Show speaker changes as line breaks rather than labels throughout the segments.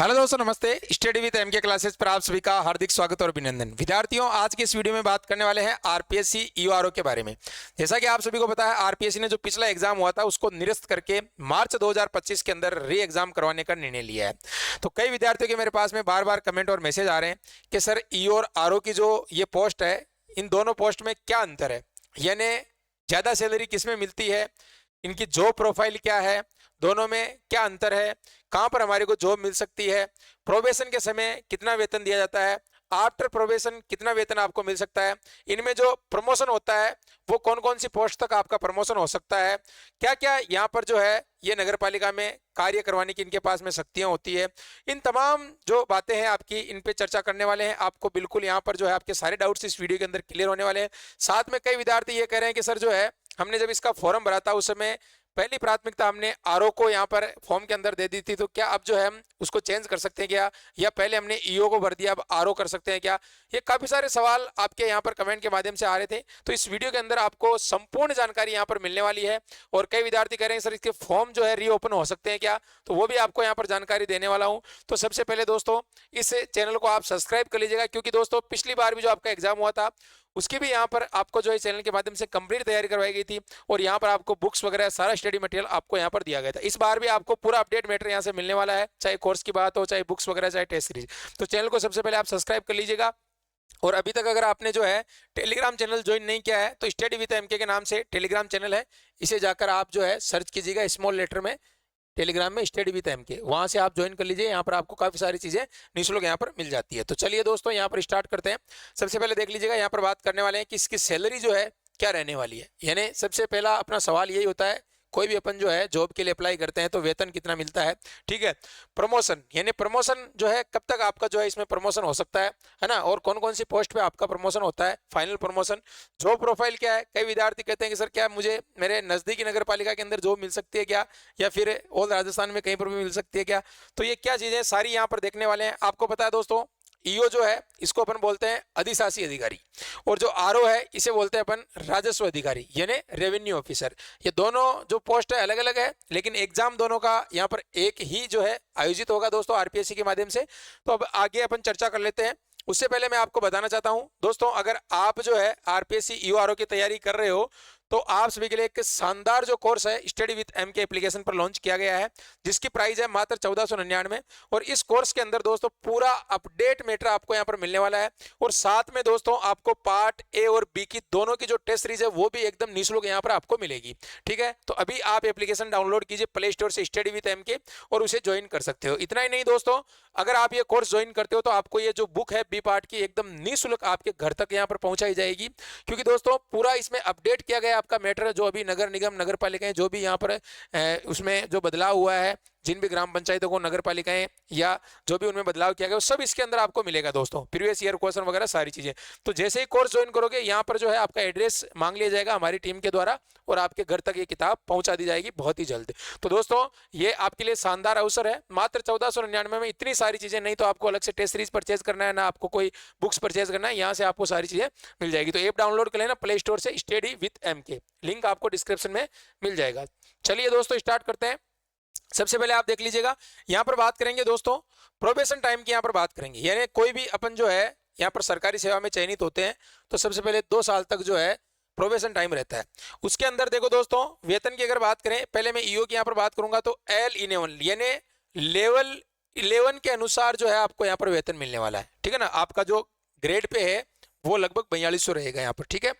Hello दोस्तों, नमस्ते। Study with MK classes पर आप सभी का हार्दिक स्वागत और अभिनंदन। विद्यार्थियों, आज के इस वीडियो में बात करने वाले हैं आरपीएससी ईओआरओ के बारे में। जैसा कि आप सभी को पता है, आरपीएससी ने जो पिछला एग्जाम हुआ था उसको निरस्त करके मार्च 2025 के अंदर री एग्जाम करवाने का निर्णय लिया है। तो कई विद्यार्थियों के मेरे पास में बार बार कमेंट और मैसेज आ रहे हैं कि सर, ईओ और आरओ की जो ये पोस्ट है, इन दोनों पोस्ट में क्या अंतर है, यानी ज़्यादा सैलरी किस में मिलती है, इनकी जॉब प्रोफाइल क्या है, दोनों में क्या अंतर है, कहाँ पर हमारे को जॉब मिल सकती है, प्रोबेशन के समय कितना वेतन दिया जाता है, आफ्टर प्रोबेशन कितना वेतन आपको मिल सकता है, इनमें जो प्रमोशन होता है वो कौन कौन सी पोस्ट तक आपका प्रमोशन हो सकता है, क्या क्या यहाँ पर जो है ये नगर पालिका में कार्य करवाने की इनके पास में शक्तियाँ होती है। इन तमाम जो बातें हैं आपकी, इन पे चर्चा करने वाले हैं। आपको बिल्कुल यहाँ पर जो है आपके सारे डाउट्स इस वीडियो के अंदर क्लियर होने वाले हैं। साथ में कई विद्यार्थी ये कह रहे हैं कि सर जो है, हमने जब इसका फॉर्म भरा था उस समय पहली प्राथमिकता हमने आरओ को यहाँ पर फॉर्म के अंदर दे दी थी, तो क्या अब जो है हम उसको चेंज कर सकते हैं क्या, या पहले हमने ईओ को भर दिया अब आरओ कर सकते हैं क्या। ये काफी सारे सवाल आपके यहाँ पर कमेंट के माध्यम से आ रहे थे, तो इस वीडियो के अंदर आपको संपूर्ण जानकारी यहाँ पर मिलने वाली है। और कई विद्यार्थी कह रहे हैं सर, इसके फॉर्म जो है रीओपन हो सकते हैं क्या, तो वो भी आपको यहाँ पर जानकारी देने वाला हूँ। तो सबसे पहले दोस्तों, इस चैनल को आप सब्सक्राइब कर लीजिएगा, क्योंकि दोस्तों पिछली बार भी जो आपका एग्जाम हुआ था उसकी भी यहाँ पर आपको जो है चैनल के माध्यम से कंप्लीट तैयारी करवाई गई थी, और यहाँ पर आपको बुक्स वगैरह सारा स्टडी मटेरियल आपको यहाँ पर दिया गया था। इस बार भी आपको पूरा अपडेट मैटर यहाँ से मिलने वाला है, चाहे कोर्स की बात हो, चाहे बुक्स वगैरह, चाहे टेस्ट सीरीज। तो चैनल को सबसे पहले आप सब्सक्राइब कर लीजिएगा। और अभी तक अगर आपने जो है टेलीग्राम चैनल ज्वाइन नहीं किया है, तो स्टडी विद एमके के नाम से टेलीग्राम चैनल है, इसे जाकर आप जो है सर्च कीजिएगा स्मॉल लेटर में, टेलीग्राम में स्टडी विद एमके, वहां से आप ज्वाइन कर लीजिए। यहाँ पर आपको काफी सारी चीजें निःशुल्क यहाँ पर मिल जाती है। तो चलिए दोस्तों, यहाँ पर स्टार्ट करते हैं। सबसे पहले देख लीजिएगा, यहाँ पर बात करने वाले हैं कि इसकी सैलरी जो है क्या रहने वाली है। यानी सबसे पहला अपना सवाल यही होता है, कोई भी अपन जो है जॉब के लिए अप्लाई करते हैं तो वेतन कितना मिलता है, ठीक है। प्रमोशन, यानी प्रमोशन जो है कब तक आपका जो है इसमें प्रमोशन हो सकता है ना, और कौन कौन सी पोस्ट पे आपका प्रमोशन होता है, फाइनल प्रमोशन। जॉब प्रोफाइल क्या है, कई विद्यार्थी कहते हैं कि सर क्या मुझे मेरे नजदीकी नगर पालिका के अंदर जॉब मिल सकती है क्या, या फिर ऑल राजस्थान में कहीं पर भी मिल सकती है क्या। तो ये क्या चीजें सारी यहाँ पर देखने वाले हैं। आपको पता है दोस्तों, ईओ जो है इसको अपन बोलते हैं अधिशासी अधिकारी, और जो आरओ है इसे बोलते हैं अपन राजस्व अधिकारी, यानी रेवेन्यू ऑफिसर। ये दोनों जो पोस्ट है अलग अलग है, लेकिन एग्जाम दोनों का यहाँ पर एक ही जो है आयोजित होगा दोस्तों आरपीएससी के माध्यम से। तो अब आगे अपन चर्चा कर लेते हैं। उससे पहले मैं आपको बताना चाहता हूं दोस्तों, अगर आप जो है आरपीएससी ईओआरओ की तैयारी कर रहे हो, तो आप सभी के लिए एक शानदार जो कोर्स है स्टडी विद एमके एप्लीकेशन पर लॉन्च किया गया है, जिसकी प्राइस है मात्र 1499। और इस कोर्स के अंदर दोस्तों पूरा अपडेट मैटर आपको यहाँ पर मिलने वाला है, और साथ में दोस्तों आपको पार्ट ए और बी की दोनों की जो टेस्ट सीरीज है वो भी एकदम निःशुल्क यहाँ पर आपको मिलेगी, ठीक है। तो अभी आप एप्लीकेशन डाउनलोड कीजिए प्ले स्टोर से स्टडी विद एमके, और उसे ज्वाइन कर सकते हो। इतना ही नहीं दोस्तों, अगर आप ये कोर्स ज्वाइन करते हो तो आपको ये जो बुक है बी पार्ट की एकदम निःशुल्क आपके घर तक यहाँ पर पहुंचाई जाएगी, क्योंकि दोस्तों पूरा इसमें अपडेट किया गया आपका मैटर, जो अभी नगर निगम नगर पालिकाएं जो भी यहाँ पर उसमें जो बदलाव हुआ है, जिन भी ग्राम पंचायतों को नगर पालिकाएं या जो भी उनमें बदलाव किया गया, वो सब इसके अंदर आपको मिलेगा दोस्तों, प्रीवियस ईयर क्वेश्चन वगैरह सारी चीजें। तो जैसे ही कोर्स ज्वाइन करोगे, यहाँ पर जो है आपका एड्रेस मांग लिया जाएगा हमारी टीम के द्वारा, और आपके घर तक ये किताब पहुंचा दी जाएगी बहुत ही जल्द। तो दोस्तों ये आपके लिए शानदार अवसर है, मात्र 1499 में इतनी सारी चीजें। नहीं तो आपको अलग से टेस्ट सीरीज परचेज करना है, ना आपको कोई बुक्स परचेज करना है, यहाँ से आपको सारी चीजें मिल जाएगी। तो ऐप डाउनलोड कर लेना प्ले स्टोर से स्टडी विद एमके, लिंक आपको डिस्क्रिप्शन में मिल जाएगा। चलिए दोस्तों स्टार्ट करते हैं। सबसे पहले आप देख लीजिएगा, यहाँ पर बात करेंगे दोस्तों प्रोबेशन टाइम की, यहाँ पर बात करेंगे। यानी कोई भी अपन जो है यहाँ पर सरकारी सेवा में चयनित होते हैं, तो सबसे पहले 2 साल तक जो है प्रोबेशन टाइम रहता है। उसके अंदर देखो दोस्तों, वेतन की अगर बात करें, पहले मैं ईओ की यहाँ पर बात करूंगा, तो L11 यानी लेवल 11 के अनुसार जो है आपको यहाँ पर वेतन मिलने वाला है, ठीक है ना। आपका जो ग्रेड पे है वो लगभग 4200 रहेगा यहाँ पर, ठीक है।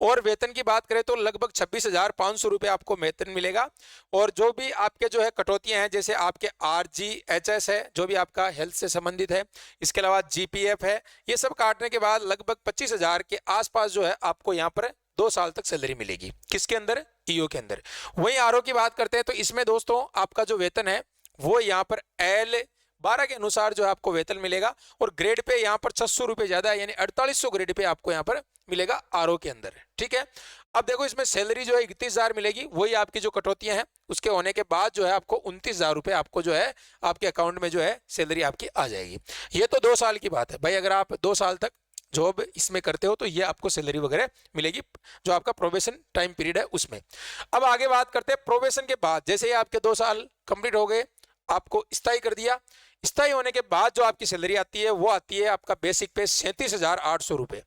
और वेतन की बात करें तो लगभग 26,500 रुपये आपको वेतन मिलेगा। और जो भी आपके जो है कटौतियां हैं, जैसे आपके RGHS है जो भी आपका हेल्थ से संबंधित है, इसके अलावा GPF है, ये सब काटने के बाद लगभग 25,000 के आसपास जो है आपको यहाँ पर 2 साल तक सैलरी मिलेगी। किसके अंदर? ईओ के अंदर। वहीं आरओ की बात करते हैं, तो इसमें दोस्तों आपका जो वेतन है वो यहाँ पर L12 के अनुसार जो है आपको वेतन मिलेगा, और ग्रेड पे यहाँ पर 600 रुपये ज्यादा है, यानी 4800 ग्रेड पे आपको यहाँ पर मिलेगा आरओ के अंदर, ठीक है। अब देखो इसमें सैलरी जो है 31,000 मिलेगी, वही आपकी जो कटौतियां हैं उसके होने के बाद जो है आपको 29,000 रुपये आपको जो है आपके अकाउंट में जो है सैलरी आपकी आ जाएगी। ये तो 2 साल की बात है भाई, अगर आप 2 साल तक जॉब इसमें करते हो तो ये आपको सैलरी वगैरह मिलेगी, जो आपका प्रोबेशन टाइम पीरियड है उसमें। अब आगे बात करते हैं प्रोबेशन के बाद, जैसे ही आपके 2 साल कंप्लीट हो गए, आपको स्थायी कर दिया, स्थायी होने के बाद जो आपकी सैलरी आती है वो आती है आपका बेसिक पे 37,800 रुपये।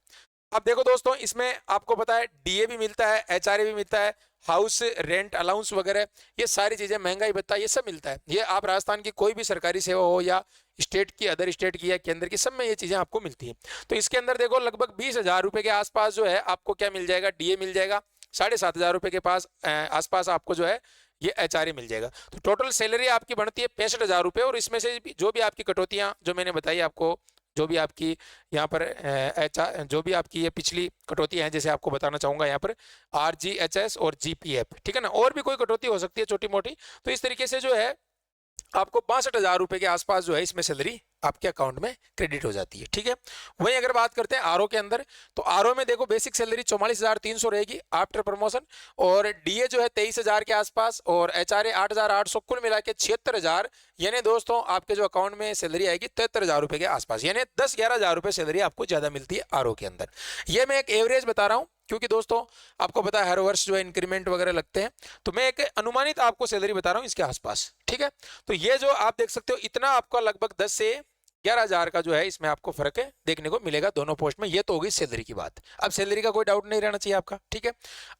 अब देखो दोस्तों, इसमें आपको पता है डीए भी मिलता है, एचआरए भी मिलता है, हाउस रेंट अलाउंस वगैरह, ये सारी चीजें, महंगाई भत्ता, ये सब मिलता है। ये आप राजस्थान की कोई भी सरकारी सेवा हो या स्टेट की, अदर स्टेट की या केंद्र की, सब में ये चीजें आपको मिलती हैं। तो इसके अंदर देखो लगभग 20,000 रुपए के आसपास जो है आपको क्या मिल जाएगा, डीए मिल जाएगा। 7,500 रुपए के पास आसपास आपको जो है ये एचआरए मिल जाएगा। तो टोटल सैलरी आपकी बनती है 65,000 रुपये, और इसमें से जो भी आपकी कटौतियां जो मैंने बताई आपको, जो भी आपकी यहाँ पर जो भी आपकी ये पिछली कटौती है, जैसे आपको बताना चाहूंगा यहाँ पर आरजीएचएस और जीपीएफ, ठीक है ना, और भी कोई कटौती हो सकती है छोटी मोटी। तो इस तरीके से जो है आपको 65,000 रुपए के आसपास जो है इसमें सैलरी आपके अकाउंट में क्रेडिट हो जाती है, ठीक है। वहीं अगर बात करते हैं आरओ के अंदर, तो आरओ में देखो बेसिक सैलरी 44,300 रहेगी आफ्टर प्रमोशन, और डीए जो है 23,000 के आसपास, और एचआरए 8,800, कुल मिला के 76,000, यानी दोस्तों आपके जो अकाउंट में सैलरी आएगी 73,000 रुपए के आसपास, यानी 10-11,000 रुपए सैलरी आपको ज्यादा मिलती है आरओ के अंदर। ये मैं एक एवरेज बता रहा हूँ, क्योंकि दोस्तों आपको पता है हर वर्ष जो है इंक्रीमेंट वगैरह लगते हैं, तो मैं एक अनुमानित आपको सैलरी बता रहा हूँ इसके आसपास, ठीक है। तो ये जो आप देख सकते हो, इतना आपका लगभग 10 से 11,000 का जो है इसमें आपको फर्क है देखने को मिलेगा दोनों पोस्ट में। ये तो होगी सैलरी की बात। अब सैलरी का कोई डाउट नहीं रहना चाहिए आपका, ठीक है।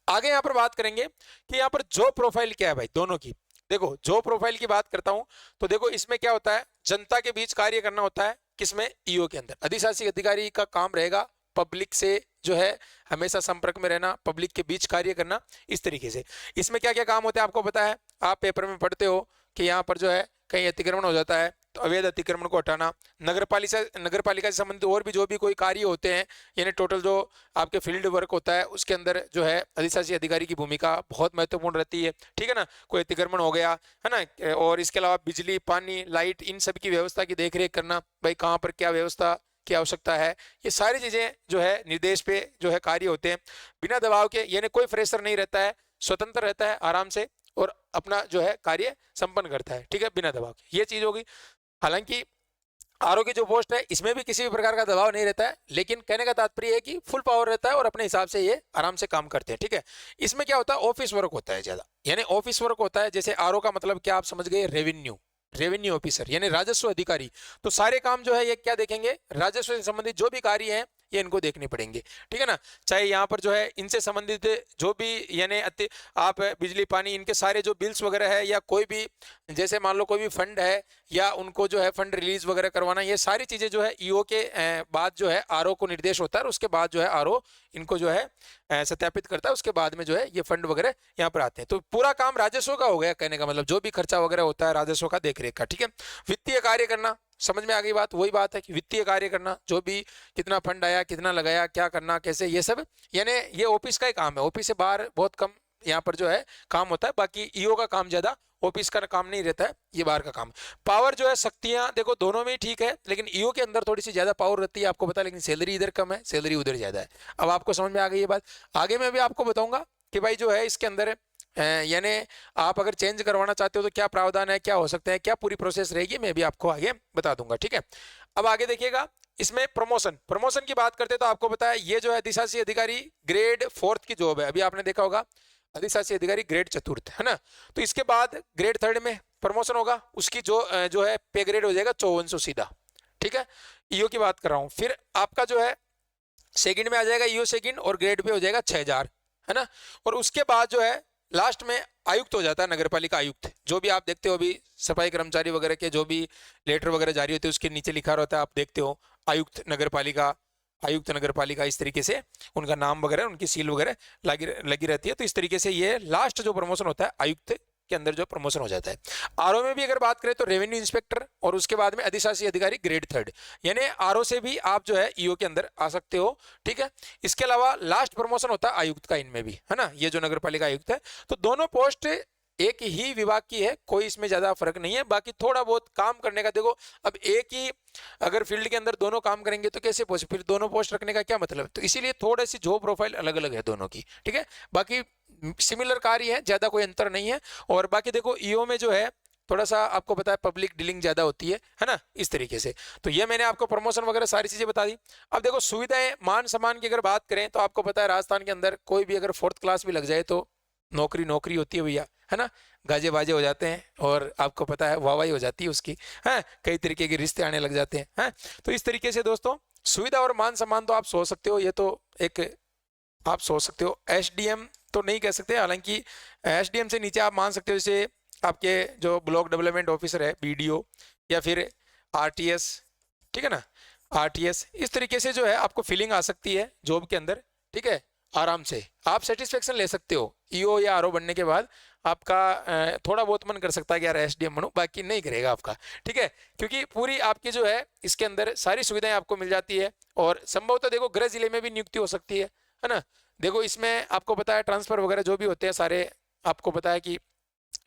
आगे यहाँ पर बात करेंगे कि यहाँ पर जॉब प्रोफाइल क्या है भाई दोनों की। देखो जॉब प्रोफाइल की बात करता हूं तो देखो इसमें क्या होता है, जनता के बीच कार्य करना होता है, किसमें, ईओ के अंदर। अधिशासी अधिकारी का काम रहेगा पब्लिक से जो है हमेशा संपर्क में रहना, पब्लिक के बीच कार्य करना, इस तरीके से। इसमें क्या क्या काम होते हैं आपको पता है, आप पेपर में पढ़ते हो कि यहाँ पर जो है कहीं अतिक्रमण हो जाता है तो अवैध अतिक्रमण को हटाना, नगरपालिका से संबंधित और भी जो भी कोई कार्य होते हैं, यानी टोटल जो आपके फील्ड वर्क होता है उसके अंदर जो है अधिशासी अधिकारी की भूमिका बहुत महत्वपूर्ण रहती है, ठीक है ना। कोई अतिक्रमण हो गया है ना, और इसके अलावा बिजली, पानी, लाइट, इन सब की व्यवस्था की देखरेख करना, भाई कहाँ पर क्या व्यवस्था की आवश्यकता है, ये सारी चीजें जो है निर्देश पे जो है कार्य होते हैं, बिना दबाव के, यानी कोई प्रेशर नहीं रहता है, स्वतंत्र रहता है आराम से, और अपना जो है कार्य संपन्न करता है, ठीक है, बिना दबाव के। ये चीज होगी। हालांकि आरओ की जो पोस्ट है इसमें भी किसी भी प्रकार का दबाव नहीं रहता है, लेकिन कहने का तात्पर्य है कि फुल पावर रहता है और अपने हिसाब से ये आराम से काम करते हैं, ठीक है। इसमें क्या होता है, ऑफिस वर्क होता है ज्यादा, यानी ऑफिस वर्क होता है। जैसे आरओ का मतलब क्या आप समझ गए, रेवेन्यू ऑफिसर यानी राजस्व अधिकारी। तो सारे काम जो है ये क्या देखेंगे, राजस्व से संबंधित जो भी कार्य है ये इनको देखने पड़ेंगे, ठीक है ना। चाहे यहाँ पर जो है इनसे संबंधित जो भी, यानी आप बिजली, पानी, इनके सारे जो बिल्स वगैरह है, या कोई भी जैसे मान लो कोई भी फंड है या उनको जो है फंड रिलीज वगैरह करवाना, ये सारी चीजें जो है ईओ के बाद जो है आरओ को निर्देश होता है, और उसके बाद जो है आरओ इनको जो है सत्यापित करता है, उसके बाद में जो है ये फंड वगैरह यहाँ पर आते हैं। तो पूरा काम राजस्व का हो गया, कहने का मतलब जो भी खर्चा वगैरह होता है राजस्व का देखरेख का, ठीक है। वित्तीय कार्य करना, समझ में आ गई बात, वही बात है कि वित्तीय कार्य करना, जो भी कितना फंड आया, कितना लगाया, क्या करना, कैसे, ये सब, यानी ये ऑफिस का ही काम है। ऑफिस से बाहर बहुत कम यहाँ पर जो है काम होता है, बाकी ईओ का काम ज्यादा, ऑफिस का काम नहीं रहता है, ये बाहर का काम। पावर जो है, शक्तियां देखो दोनों में ही ठीक है, लेकिन ईओ के अंदर थोड़ी सी ज्यादा पावर रहती है, आपको पता है, लेकिन सैलरी इधर कम है, सैलरी उधर ज्यादा है। अब आपको समझ में आ गई ये बात। आगे मैं भी आपको बताऊंगा कि भाई जो है इसके अंदर यानी आप अगर चेंज करवाना चाहते हो तो क्या प्रावधान है, क्या हो सकता है, क्या पूरी प्रोसेस रहेगी, मैं भी आपको आगे बता दूंगा, ठीक है। अब आगे देखिएगा, इसमें प्रमोशन की बात करते हैं तो आपको पता है ये जो है अधिशासी अधिकारी ग्रेड 4 की जॉब है। अभी आपने देखा होगा अधिशासी अधिकारी ग्रेड 4 है ना, तो इसके बाद ग्रेड 3 में प्रमोशन होगा, उसकी जो है पे ग्रेड हो जाएगा 5400 सीधा, ठीक है। ईओ की बात कर रहा हूं। फिर आपका जो है सेकंड में आ जाएगा ईओ सेकंड, और ग्रेड पे हो जाएगा 6000, है ना। और उसके बाद जो है लास्ट में आयुक्त हो जाता है, नगरपालिका आयुक्त। जो भी आप देखते हो अभी सफाई कर्मचारी वगैरह के जो भी लेटर वगैरह जारी होते हैं उसके नीचे लिखा रहता है, आप देखते हो आयुक्त नगरपालिका, इस तरीके से उनका नाम वगैरह, उनकी सील वगैरह लगी रहती है। तो इस तरीके से ये लास्ट जो प्रमोशन होता है आयुक्त के अंदर जो प्रमोशन हो जाता है। आरओ में भी अगर बात करें तो रेवेन्यू इंस्पेक्टर, और उसके बाद में अधिशासी अधिकारी ग्रेड 3, यानी आरओ से भी आप जो है ईओ के अंदर आ सकते हो, ठीक है। इसके अलावा लास्ट प्रमोशन होता है आयुक्त का, इनमें भी, है ना, ये जो नगरपालिका आयुक्त है। तो दोनों पोस्ट एक ही विभाग की है, कोई इसमें ज्यादा फर्क नहीं है। बाकी थोड़ा बहुत काम करने का, देखो अब एक ही अगर फील्ड के अंदर दोनों काम करेंगे तो कैसे पॉसिबल, फिर दोनों पोस्ट रखने का क्या मतलब है। तो इसीलिए थोड़ी सी जॉब प्रोफाइल अलग अलग है दोनों की, ठीक है। बाकी सिमिलर कार्य है, ज्यादा कोई अंतर नहीं है। और बाकी देखो ईओ में जो है थोड़ा सा आपको पता है पब्लिक डीलिंग ज्यादा होती है ना, इस तरीके से। तो ये मैंने आपको प्रमोशन वगैरह सारी चीजें बता दी। अब देखो सुविधाएं, मान सम्मान की अगर बात करें तो आपको पता है राजस्थान के अंदर कोई भी अगर 4th क्लास भी लग जाए तो नौकरी नौकरी होती है भैया, है ना, गाजे बाजे हो जाते हैं और आपको पता है वाहवाही हो जाती है उसकी, है, कई तरीके के रिश्ते आने लग जाते हैं, है। तो इस तरीके से दोस्तों सुविधा और मान सम्मान तो आप सोच सकते हो, ये तो एक आप सोच सकते हो। एसडीएम तो नहीं कह सकते, हालांकि एसडीएम से नीचे आप मान सकते हो जैसे आपके जो ब्लॉक डेवलपमेंट ऑफिसर है, बीडीओ, या फिर आरटीएस, ठीक है ना, आरटीएस, इस तरीके से जो है आपको फीलिंग आ सकती है जॉब के अंदर, ठीक है। आराम से आप सेटिस्फेक्शन ले सकते हो ईओ या आरओ बनने के बाद। आपका थोड़ा बहुत मन कर सकता है कि यार एसडीएम बनो, बाकी नहीं करेगा आपका, ठीक है, क्योंकि पूरी आपकी जो है इसके अंदर सारी सुविधाएं आपको मिल जाती है। और संभवतः देखो गृह जिले में भी नियुक्ति हो सकती है ना। देखो इसमें आपको पता है ट्रांसफर वगैरह जो भी होते हैं सारे, आपको पता है कि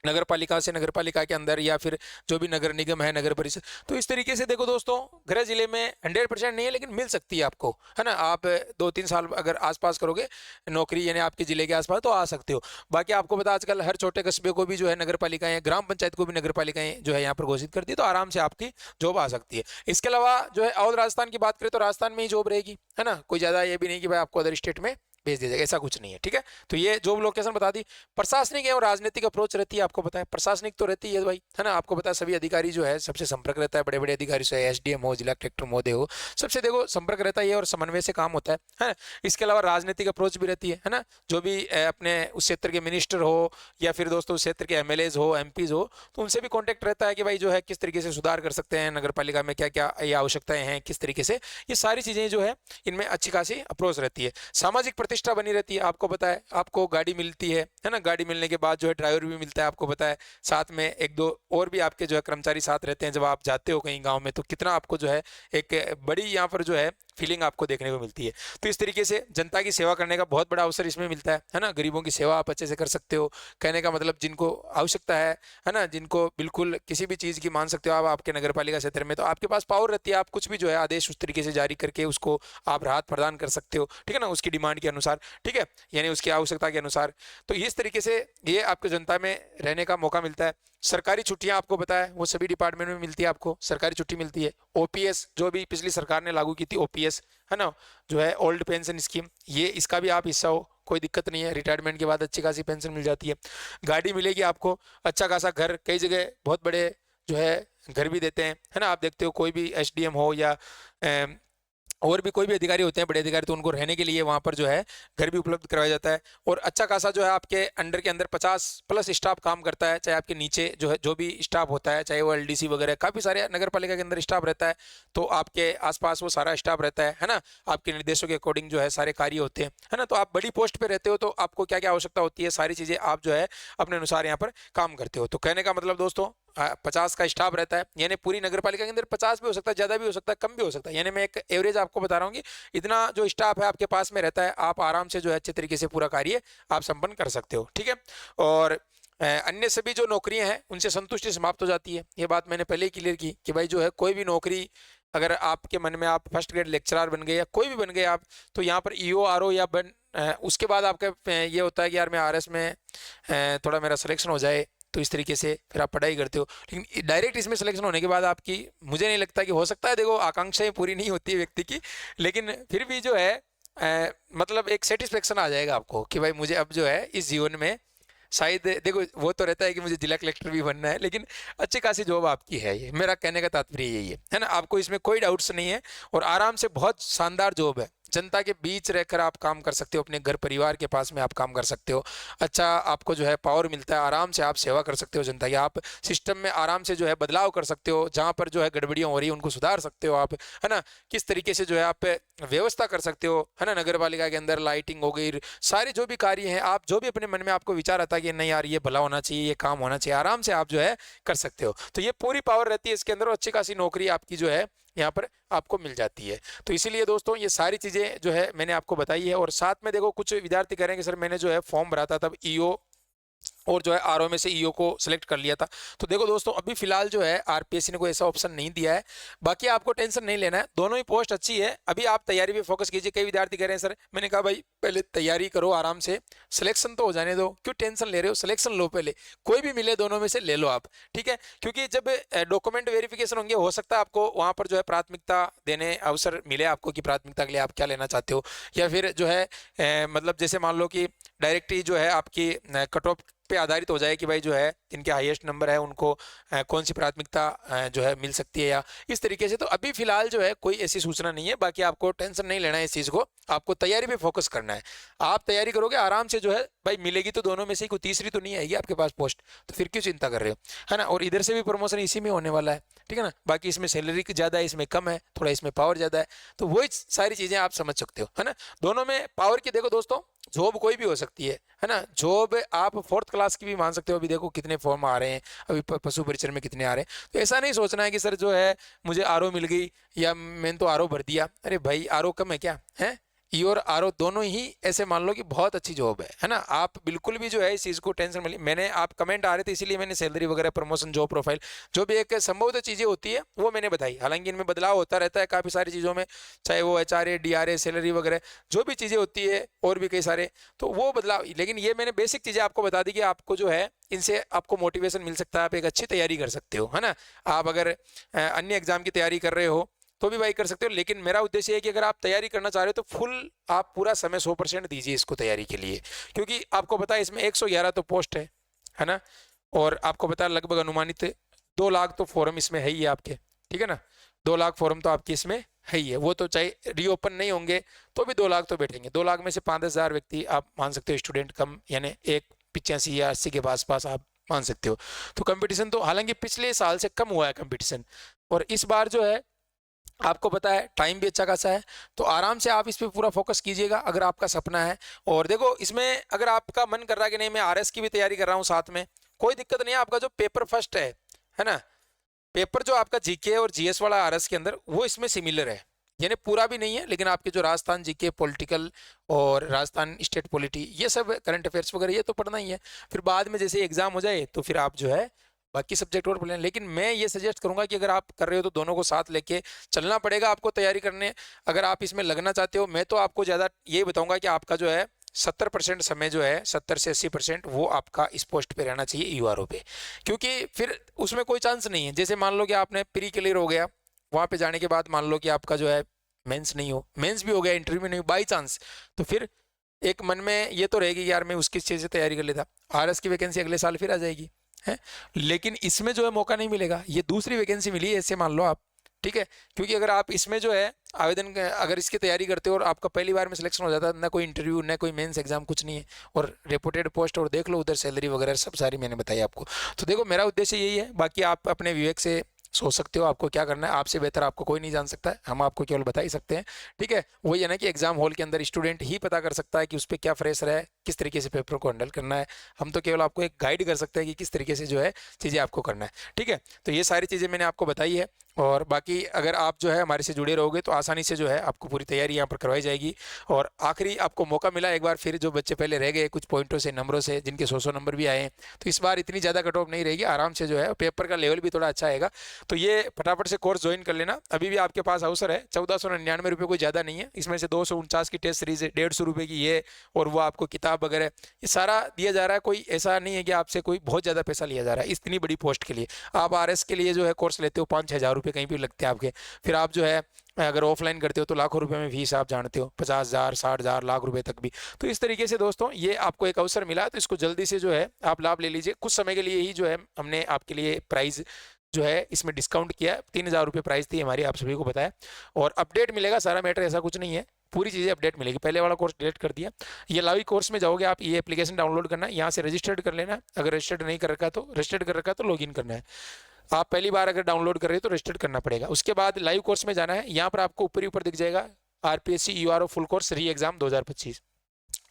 नगर पालिका से नगर पालिका के अंदर, या फिर जो भी नगर निगम है, नगर परिषद, तो इस तरीके से देखो दोस्तों गृह जिले में 100% नहीं है लेकिन मिल सकती है आपको, है ना। आप 2-3 साल अगर आसपास करोगे नौकरी, यानी आपके जिले के आसपास, तो आ सकते हो। बाकी आपको पता आजकल हर छोटे कस्बे को भी जो है नगर पालिकाएं, ग्राम पंचायत को भी नगर पालिकाएं जो है यहाँ पर घोषित करती है, तो आराम से आपकी जॉब आ सकती है। इसके अलावा जो है और राजस्थान की बात करें तो राजस्थान में ही जॉब रहेगी, है ना, कोई ज़्यादा ये भी नहीं कि भाई आपको अदर स्टेट में भेज दिया जाएगा, ऐसा कुछ नहीं है, ठीक है। तो ये जॉब लोकेशन बता दी। प्रशासनिक एवं राजनीतिक अप्रोच रहती है, आपको पता है प्रशासनिक तो रहती है भाई, है ना, आपको पता है सभी अधिकारी जो है सबसे संपर्क रहता है, बड़े बड़े अधिकारी से एसडीएम हो, जिला कलेक्टर महोदय हो, सबसे देखो संपर्क रहता है और समन्वय से काम होता है। इसके अलावा राजनीतिक अप्रोच भी रहती है ना, जो भी अपने उस क्षेत्र के मिनिस्टर हो, या फिर दोस्तों उस क्षेत्र के एमएलएज हो, एमपीज हो, तो उनसे भी कॉन्टेक्ट रहता है कि भाई जो है किस तरीके से सुधार कर सकते हैं नगर पालिका में, क्या क्या ये आवश्यकताएं हैं, किस तरीके से, ये सारी चीजें जो है इनमें अच्छी खासी अप्रोच रहती है। सामाजिक प्रतिष्ठा बनी रहती है, आपको पता है आपको गाड़ी मिलती है ना, गाड़ी मिलने के बाद जो है ड्राइवर भी मिलता है, आपको पता है साथ में एक दो और भी आपके जो है कर्मचारी साथ रहते हैं। जब आप जाते हो कहीं गांव में तो कितना आपको जो है एक बड़ी यहाँ पर जो है फीलिंग आपको देखने को मिलती है। तो इस तरीके से जनता की सेवा करने का बहुत बड़ा अवसर इसमें मिलता है ना, गरीबों की सेवा आप अच्छे से कर सकते हो। कहने का मतलब जिनको आवश्यकता है ना, जिनको बिल्कुल किसी भी चीज़ की मान सकते हो आप आपके नगर पालिका क्षेत्र में, तो आपके पास पावर रहती है, आप कुछ भी जो है आदेश उस तरीके से जारी करके उसको आप राहत प्रदान कर सकते हो, ठीक है ना, उसकी डिमांड के अनुसार, ठीक है, यानी उसकी आवश्यकता के अनुसार। तो इस तरीके से ये आपको जनता में रहने का मौका मिलता है। सरकारी छुट्टियां आपको पता है वो सभी डिपार्टमेंट में मिलती है, आपको सरकारी छुट्टी मिलती है। ओपीएस जो भी पिछली सरकार ने लागू की थी, ओपीएस, है ना, जो है ओल्ड पेंशन स्कीम, ये इसका भी आप हिस्सा हो, कोई दिक्कत नहीं है, रिटायरमेंट के बाद अच्छी खासी पेंशन मिल जाती है। गाड़ी मिलेगी आपको, अच्छा खासा घर, कई जगह बहुत बड़े जो है घर भी देते हैं, है ना। आप देखते हो कोई भी एसडीएम हो या और भी कोई भी अधिकारी होते हैं, बड़े अधिकारी, तो उनको रहने के लिए वहाँ पर जो है घर भी उपलब्ध करवाया जाता है। और अच्छा खासा जो है आपके अंडर के अंदर 50+ स्टाफ काम करता है, चाहे आपके नीचे जो है जो भी स्टाफ होता है, चाहे वो एलडीसी वगैरह, काफ़ी सारे नगर पालिका के अंदर स्टाफ रहता है, तो आपके आसपास वो सारा स्टाफ रहता है ना। आपके निर्देशों के अकॉर्डिंग जो है सारे कार्य होते हैं, है ना। तो आप बड़ी पोस्ट पर रहते हो तो आपको क्या क्या आवश्यकता होती है, सारी चीज़ें आप जो है अपने अनुसार यहाँ पर काम करते हो। तो कहने का मतलब दोस्तों 50 का स्टाफ रहता है, यानी पूरी नगर पालिका के अंदर 50 भी हो सकता है, ज़्यादा भी हो सकता है, कम भी हो सकता है, यानी मैं एक एवरेज आपको बता रहा हूँ कि इतना जो स्टाफ है आपके पास में रहता है, आप आराम से जो है अच्छे तरीके से पूरा कार्य आप संपन्न कर सकते हो, ठीक है। और अन्य सभी जो नौकरियां हैं उनसे संतुष्टि समाप्त हो जाती है। ये बात मैंने पहले ही क्लियर की कि भाई जो है कोई भी नौकरी अगर आपके मन में आप फर्स्ट ग्रेड लेक्चरर बन गए या कोई भी बन गए आप, तो यहाँ पर ईओ आरओ या उसके बाद आपका ये होता है कि यार मैं आरएस में थोड़ा मेरा सिलेक्शन हो जाए, तो इस तरीके से फिर आप पढ़ाई करते हो। लेकिन डायरेक्ट इसमें सिलेक्शन होने के बाद आपकी, मुझे नहीं लगता कि हो सकता है, देखो आकांक्षाएं पूरी नहीं होती है व्यक्ति की, लेकिन फिर भी जो है मतलब एक सेटिस्फेक्शन आ जाएगा आपको कि भाई मुझे अब जो है इस जीवन में शायद, देखो वो तो रहता है कि मुझे जिला कलेक्टर भी बनना है, लेकिन अच्छी खासी जॉब आपकी है, ये मेरा कहने का तात्पर्य यही है ना। आपको इसमें कोई डाउट्स नहीं है और आराम से बहुत शानदार जॉब है, जनता के बीच रहकर आप काम कर सकते हो, अपने घर परिवार के पास में आप काम कर सकते हो। अच्छा आपको जो है पावर मिलता है, आराम से आप सेवा कर सकते हो जनता की, आप सिस्टम में आराम से जो है बदलाव कर सकते हो, जहाँ पर जो है गड़बड़ियाँ हो रही है उनको सुधार सकते हो आप, है ना। किस तरीके से जो है आप व्यवस्था कर सकते हो, है ना, नगर पालिका के अंदर लाइटिंग हो गई, सारे जो भी कार्य हैं, आप जो भी अपने मन में आपको विचार आता है कि नहीं यार ये भला होना चाहिए, ये काम होना चाहिए, आराम से आप जो है कर सकते हो। तो ये पूरी पावर रहती है इसके अंदर और अच्छी खासी नौकरी आपकी जो है यहाँ पर आपको मिल जाती है। तो इसीलिए दोस्तों ये सारी चीज़ें जो है मैंने आपको बताई है। और साथ में देखो कुछ विद्यार्थी कह रहे हैं कि सर मैंने जो है फॉर्म भरा था तब ईओ और जो है आरओ में से ईओ को सिलेक्ट कर लिया था। तो देखो दोस्तों, अभी फिलहाल जो है आरपीएससी ने कोई ऐसा ऑप्शन नहीं दिया है। बाकी आपको टेंशन नहीं लेना है, दोनों ही पोस्ट अच्छी है। अभी आप तैयारी पे फोकस कीजिए। कई विद्यार्थी कह रहे हैं सर, मैंने कहा भाई पहले तैयारी करो आराम से, सिलेक्शन तो हो जाने दो, क्यों टेंशन ले रहे हो, सिलेक्शन लो पहले, कोई भी मिले दोनों में से ले लो आप, ठीक है। क्योंकि जब डॉक्यूमेंट वेरिफिकेशन होंगे, हो सकता है आपको वहां पर जो है प्राथमिकता देने अवसर मिले आपको, कि प्राथमिकता के लिए आप क्या लेना चाहते हो, या फिर जो है मतलब जैसे मान लो कि डायरेक्टली जो है आपकी कट ऑफ पे आधारित हो जाए कि भाई जो है जिनके हाईएस्ट नंबर है उनको कौन सी प्राथमिकता जो है मिल सकती है, या इस तरीके से। तो अभी फिलहाल जो है कोई ऐसी सूचना नहीं है। बाकी आपको टेंशन नहीं लेना है इस चीज़ को, आपको तैयारी पे फोकस करना है। आप तैयारी करोगे आराम से, जो है भाई मिलेगी तो दोनों में से कोई तीसरी तो नहीं आएगी आपके पास पोस्ट, तो फिर क्यों चिंता कर रहे हो, है ना। और इधर से भी प्रमोशन इसी में होने वाला है, ठीक है ना। बाकी इसमें सैलरी ज़्यादा है, इसमें कम है, थोड़ा इसमें पावर ज़्यादा है, तो वही सारी चीज़ें आप समझ सकते हो, है ना। दोनों में पावर की देखो दोस्तों, जॉब कोई भी हो सकती है ना। जॉब आप 4th क्लास की भी मान सकते हो। अभी देखो कितने फॉर्म आ रहे हैं, अभी पशु परिचर में कितने आ रहे हैं। तो ऐसा नहीं सोचना है कि सर जो है मुझे आरओ मिल गई, या मैंने तो आरओ भर दिया। अरे भाई आरओ कम है क्या, है ई और आरओ दोनों ही ऐसे मान लो कि बहुत अच्छी जॉब है ना। आप बिल्कुल भी जो है इस चीज़ को टेंशन मिली, मैंने आप कमेंट आ रहे थे इसीलिए मैंने सैलरी वगैरह, प्रमोशन, जॉब प्रोफाइल, जो भी एक संभवतः चीज़ें होती है वो मैंने बताई। हालांकि इनमें बदलाव होता रहता है काफ़ी सारी चीज़ों में, चाहे वो एचआरए, डीआरए, सैलरी वगैरह जो भी चीज़ें होती है, और भी कई सारे, तो वो बदलाव। लेकिन ये मैंने बेसिक चीज़ें आपको बता दी कि आपको जो है इनसे आपको मोटिवेशन मिल सकता है, आप एक अच्छी तैयारी कर सकते हो, है ना। आप अगर अन्य एग्जाम की तैयारी कर रहे हो तो भी भाई कर सकते हो। लेकिन मेरा उद्देश्य है कि अगर आप तैयारी करना चाह रहे हो तो फुल आप पूरा समय 100% दीजिए इसको तैयारी के लिए। क्योंकि आपको पता है इसमें 111 तो पोस्ट है ना। और आपको पता है लगभग अनुमानित 2 लाख तो फॉर्म इसमें है ही है आपके, ठीक है ना। 2 लाख फॉर्म तो आपके इसमें है ही है। वो तो चाहे रीओपन नहीं होंगे तो भी 2 लाख तो बैठेंगे। 2 लाख में से 5,000 व्यक्ति आप मान सकते हो स्टूडेंट कम, यानी एक 85 या 80 के पास आप मान सकते हो। तो कंपटीशन तो हालांकि पिछले साल से कम हुआ है कंपटीशन, और इस बार जो है आपको पता है टाइम भी अच्छा खासा है। तो आराम से आप इस पे पूरा फोकस कीजिएगा अगर आपका सपना है। और देखो इसमें अगर आपका मन कर रहा है कि नहीं मैं आरएस की भी तैयारी कर रहा हूँ साथ में, कोई दिक्कत नहीं है। आपका जो पेपर फर्स्ट है ना, पेपर जो आपका जीके और जीएस वाला आरएस के अंदर, वो इसमें सिमिलर है, यानी पूरा भी नहीं है। लेकिन आपके जो राजस्थान जीके, पॉलिटिकल और राजस्थान स्टेट पॉलिटी, ये सब करंट अफेयर्स वगैरह ये तो पढ़ना ही है। फिर बाद में जैसे एग्जाम हो जाए तो फिर आप जो है बाकी सब्जेक्ट और पढ़। लेकिन मैं ये सजेस्ट करूंगा कि अगर आप कर रहे हो तो दोनों को साथ लेके चलना पड़ेगा आपको तैयारी करने। अगर आप इसमें लगना चाहते हो, मैं तो आपको ज़्यादा ये बताऊंगा कि आपका जो है 70% समय जो है 70 से 80% वो आपका इस पोस्ट पे रहना चाहिए यूआरओ पे। क्योंकि फिर उसमें कोई चांस नहीं है। जैसे मान लो कि आपने प्री क्लियर हो गया, वहाँ पे जाने के बाद मान लो कि आपका जो है मेंस नहीं हो, मेंस भी हो गया, इंटरव्यू नहीं हो बाई चांस, तो फिर एक मन में ये तो रहेगी यार मैं उसकी चीज़ से तैयारी कर लेता, आरएस की वैकेंसी अगले साल फिर आ जाएगी है। लेकिन इसमें जो है मौका नहीं मिलेगा, ये दूसरी वैकेंसी मिली है ऐसे मान लो आप, ठीक है। क्योंकि अगर आप इसमें जो है आवेदन अगर इसकी तैयारी करते हो और आपका पहली बार में सिलेक्शन हो जाता है, ना कोई इंटरव्यू ना कोई मेंस एग्जाम कुछ नहीं है, और रेपुटेड पोस्ट, और देख लो उधर सैलरी वगैरह सब सारी मैंने बताई आपको। तो देखो मेरा उद्देश्य यही है। बाकी आप अपने विवेक से सोच सकते हो आपको क्या करना है। आपसे बेहतर आपको कोई नहीं जान सकता है, हम आपको केवल बता ही सकते हैं, ठीक है। वही है ना कि एग्जाम हॉल के अंदर स्टूडेंट ही पता कर सकता है कि उस पर क्या प्रेशर है, किस तरीके से पेपर को हैंडल करना है। हम तो केवल आपको एक गाइड कर सकते हैं कि किस तरीके से जो है चीज़ें आपको करना है, ठीक है। तो ये सारी चीज़ें मैंने आपको बताई है। और बाकी अगर आप जो है हमारे से जुड़े रहोगे तो आसानी से जो है आपको पूरी तैयारी यहाँ पर करवाई जाएगी। और आखिरी आपको मौका मिला एक बार फिर, जो बच्चे पहले रह गए कुछ पॉइंटों से, नंबरों से, जिनके 100 नंबर भी आए हैं, तो इस बार इतनी ज़्यादा कट ऑफ नहीं रहेगी, आराम से जो है पेपर का लेवल भी थोड़ा अच्छा आएगा। तो ये फटाफट से कोर्स ज्वाइन कर लेना, अभी भी आपके पास अवसर है। 1499 रुपये कोई ज़्यादा नहीं है, इसमें से 249 की टेस्ट सीरीज है, 150 रुपये की ये, और वो आपको किताब वगैरह ये सारा दिया जा रहा है। कोई ऐसा नहीं है कि आपसे कोई बहुत ज़्यादा पैसा लिया जा रहा है इतनी बड़ी पोस्ट के लिए। आप आरएस के लिए जो है कोर्स लेते हो 5-6 हज़ार रुपये कहीं भी लगते हैं आपके। फिर आप जो है अगर ऑफलाइन करते हो तो लाखों रुपए में फीस आप जानते हो, 50,000, 60,000, लाख रुपए तक भी। तो इस तरीके से दोस्तों ये आपको एक अवसर मिला, तो इसको जल्दी से जो है आप लाभ ले लीजिए। कुछ समय के लिए ही जो है हमने आपके लिए प्राइस जो है इसमें डिस्काउंट किया है। 3,000 रुपये प्राइस थी हमारी, आप सभी को बताया। और अपडेट मिलेगा, सारा मैटर ऐसा कुछ नहीं है, पूरी चीज़ें अपडेट मिलेगी। पहले वाला कोर्स डिलीट कर दिया, ये लाइव कोर्स में जाओगे आप, ये एप्लीकेशन डाउनलोड करना है, यहाँ से रजिस्टर्ड कर लेना है। अगर रजिस्टर्ड नहीं कर रखा तो रजिस्टर्ड कर रखा तो लॉगिन करना है। आप पहली बार अगर डाउनलोड कर रहे हो तो रजिस्टर्ड करना पड़ेगा। उसके बाद लाइव कोर्स में जाना है, यहाँ पर आपको ऊपर ही ऊपर दिख जाएगा आरपीएससी यूआरओ फुल कोर्स री एग्जाम 2025,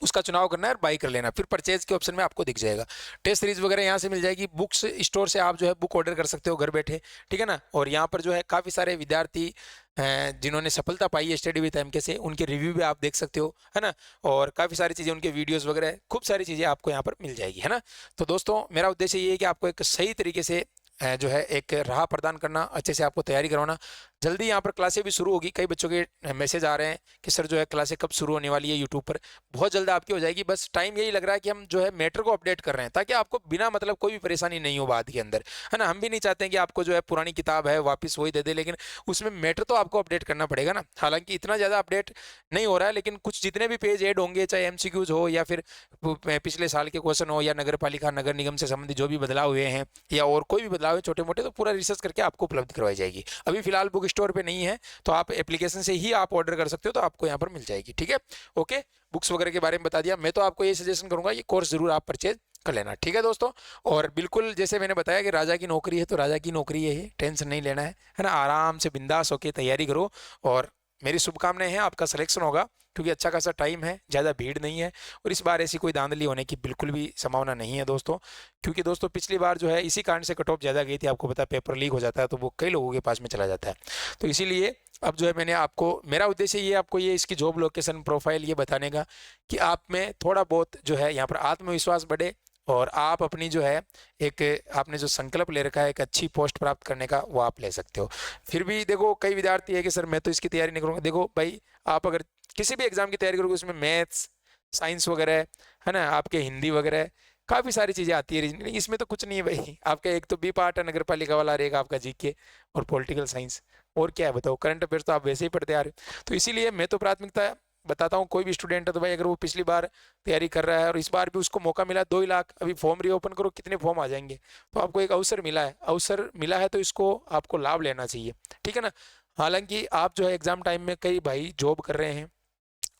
उसका चुनाव करना है और बाई कर लेना, फिर परचेज के ऑप्शन में आपको दिख जाएगा। टेस्ट सीरीज वगैरह यहाँ से मिल जाएगी। बुक्स स्टोर से आप जो है बुक ऑर्डर कर सकते हो घर बैठे, ठीक है ना। और यहाँ पर जो है काफ़ी सारे विद्यार्थी जिन्होंने सफलता पाई है स्टडी विद एमके से, उनके रिव्यू भी आप देख सकते हो, है ना। और काफ़ी सारी चीज़ें, उनके वीडियोस वगैरह, खूब सारी चीज़ें आपको यहाँ पर मिल जाएगी, है ना। तो दोस्तों मेरा उद्देश्य ये है कि आपको एक सही तरीके से जो है एक राह प्रदान करना, अच्छे से आपको तैयारी करवाना। जल्दी यहाँ पर क्लासें भी शुरू होगी। कई बच्चों के मैसेज आ रहे हैं कि सर जो है क्लासें कब शुरू होने वाली है यूट्यूब पर। बहुत जल्द आपकी हो जाएगी। बस टाइम यही लग रहा है कि हम जो है मैटर को अपडेट कर रहे हैं, ताकि आपको बिना मतलब कोई भी परेशानी नहीं हो बाद के अंदर, है ना। हम भी नहीं चाहते हैं कि आपको जो है पुरानी किताब है वापस वही दे दे, लेकिन उसमें मैटर तो आपको अपडेट करना पड़ेगा ना। हालांकि इतना ज़्यादा अपडेट नहीं हो रहा है, लेकिन कुछ जितने भी पेज ऐड होंगे, चाहे एमसीक्यूज हो या फिर पिछले साल के क्वेश्चन हो या नगर पालिका नगर निगम से संबंधित जो भी बदलाव हुए हैं या और कोई भी बदलाव है छोटे मोटे, तो पूरा रिसर्च करके आपको उपलब्ध करवाई जाएगी। अभी फिलहाल बुक स्टोर पे नहीं है, तो आप एप्लीकेशन से ही आप ऑर्डर कर सकते हो, तो आपको यहाँ पर मिल जाएगी, ठीक है। ओके, बुक्स वगैरह के बारे में बता दिया। मैं तो आपको ये सजेशन करूंगा, ये कोर्स जरूर आप परचेज कर लेना, ठीक है दोस्तों। और बिल्कुल जैसे मैंने बताया कि राजा की नौकरी है, तो राजा की नौकरी है, टेंशन नहीं लेना है ना। आराम से बिंदास होकर तैयारी करो, और मेरी शुभकामनाएं हैं, आपका सिलेक्शन होगा, क्योंकि अच्छा खासा टाइम है, ज़्यादा भीड़ नहीं है, और इस बार ऐसी कोई धांधली होने की बिल्कुल भी संभावना नहीं है दोस्तों। क्योंकि दोस्तों पिछली बार जो है इसी कारण से कट ऑफ ज़्यादा गई थी, आपको पता है पेपर लीक हो जाता है तो वो कई लोगों के पास में चला जाता है। तो इसीलिए अब जो है मैंने आपको, मेरा उद्देश्य ये आपको ये इसकी जॉब लोकेशन प्रोफाइल ये बताने का कि आप में थोड़ा बहुत जो है यहाँ पर आत्मविश्वास बढ़े, और आप अपनी जो है एक आपने जो संकल्प ले रखा है एक अच्छी पोस्ट प्राप्त करने का, वो आप ले सकते हो। फिर भी देखो कई विद्यार्थी है कि सर मैं तो इसकी तैयारी नहीं करूँगा। देखो भाई, आप अगर किसी भी एग्जाम की तैयारी करोगे उसमें मैथ्स, साइंस वगैरह, है ना, आपके हिंदी वगैरह काफ़ी सारी चीज़ें आती है, रीजनिंग, इसमें तो कुछ नहीं है भाई। आपका एक तो बी पार्ट है नगर पालिका वाला रहेगा, आपका जीके और पॉलिटिकल साइंस, और क्या है बताओ, करंट अफेयर्स तो आप वैसे ही पढ़ते आ रहे हो। तो इसीलिए मैं तो प्राथमिकता बताता हूँ, कोई भी स्टूडेंट है तो भाई अगर वो पिछली बार तैयारी कर रहा है और इस बार भी उसको मौका मिला 2 लाख, अभी फॉर्म रीओपन करो, कितने फॉर्म आ जाएंगे, तो आपको एक अवसर मिला है तो इसको आपको लाभ लेना चाहिए, ठीक है ना। हालांकि आप जो है एग्जाम टाइम में कई भाई जॉब कर रहे हैं,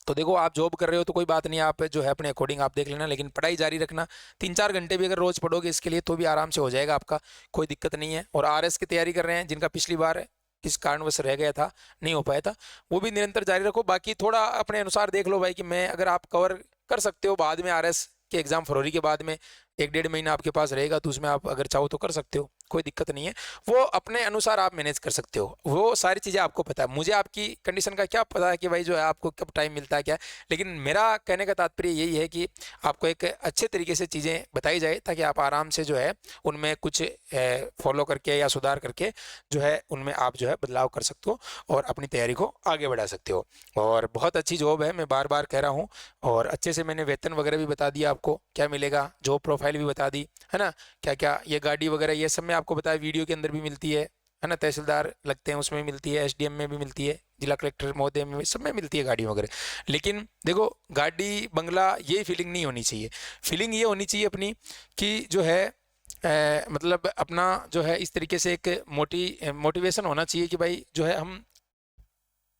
तो देखो आप जॉब कर रहे हो तो कोई बात नहीं, आप जो है अपने अकॉर्डिंग आप देख लेना, लेकिन पढ़ाई जारी रखना। 3-4 घंटे भी अगर रोज पढ़ोगे इसके लिए तो भी आराम से हो जाएगा आपका, कोई दिक्कत नहीं है। और आरएस की तैयारी कर रहे हैं, जिनका पिछली बार किस कारणवश रह गया था, नहीं हो पाया था, वो भी निरंतर जारी रखो। बाकी थोड़ा अपने अनुसार देख लो भाई कि मैं, अगर आप कवर कर सकते हो बाद में आरएस के एग्जाम फरवरी के बाद में 1-1.5 महीना आपके पास रहेगा, तो उसमें आप अगर चाहो तो कर सकते हो, कोई दिक्कत नहीं है। वो अपने अनुसार आप मैनेज कर सकते हो, वो सारी चीज़ें आपको पता है। मुझे आपकी कंडीशन का क्या पता है कि भाई जो है आपको कब टाइम मिलता है क्या, लेकिन मेरा कहने का तात्पर्य यही है कि आपको एक अच्छे तरीके से चीज़ें बताई जाए, ताकि आप आराम से जो है उनमें कुछ फॉलो करके या सुधार करके जो है उनमें आप जो है बदलाव कर सकते हो और अपनी तैयारी को आगे बढ़ा सकते हो। और बहुत अच्छी जॉब है, मैं बार बार कह रहा हूँ। और अच्छे से मैंने वेतन वगैरह भी बता दिया आपको क्या मिलेगा, जॉब प्रोफाइल भी बता दी, है ना। क्या क्या ये गाड़ी वगैरह ये सब मैं आपको बताया, वीडियो के अंदर भी मिलती है ना। तहसीलदार लगते हैं उसमें मिलती है, एसडीएम में भी मिलती है, जिला कलेक्टर महोदय में, सब में मिलती है गाड़ी वगैरह। लेकिन देखो गाड़ी बंगला ये फीलिंग नहीं होनी चाहिए। फीलिंग ये होनी चाहिए अपनी कि जो है मतलब अपना जो है इस तरीके से एक मोटिवेशन होना चाहिए कि भाई जो है हम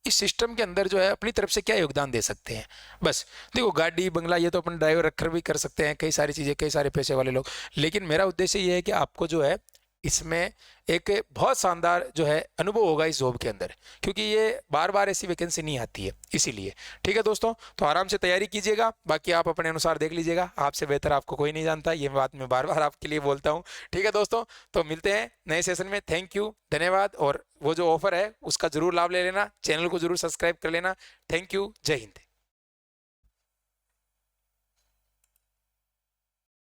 इस सिस्टम के अंदर जो है अपनी तरफ से क्या योगदान दे सकते हैं। बस देखो गाड़ी बंगला ये तो अपन ड्राइवर रखकर भी कर सकते हैं, कई सारी चीज़ें, कई सारे पैसे वाले लोग। लेकिन मेरा उद्देश्य ये है कि आपको जो है इसमें एक बहुत शानदार जो है अनुभव होगा इस जॉब के अंदर, क्योंकि ये बार बार ऐसी वैकेंसी नहीं आती है, इसीलिए। ठीक है दोस्तों, तो आराम से तैयारी कीजिएगा, बाकी आप अपने अनुसार देख लीजिएगा, आपसे बेहतर आपको कोई नहीं जानता, ये बात मैं बार बार आपके लिए बोलता हूँ। ठीक है दोस्तों, तो मिलते हैं नए सेशन में। थैंक यू, धन्यवाद। और वो जो ऑफर है उसका जरूर लाभ ले लेना, चैनल को जरूर सब्सक्राइब कर लेना। थैंक यू, जय हिंद।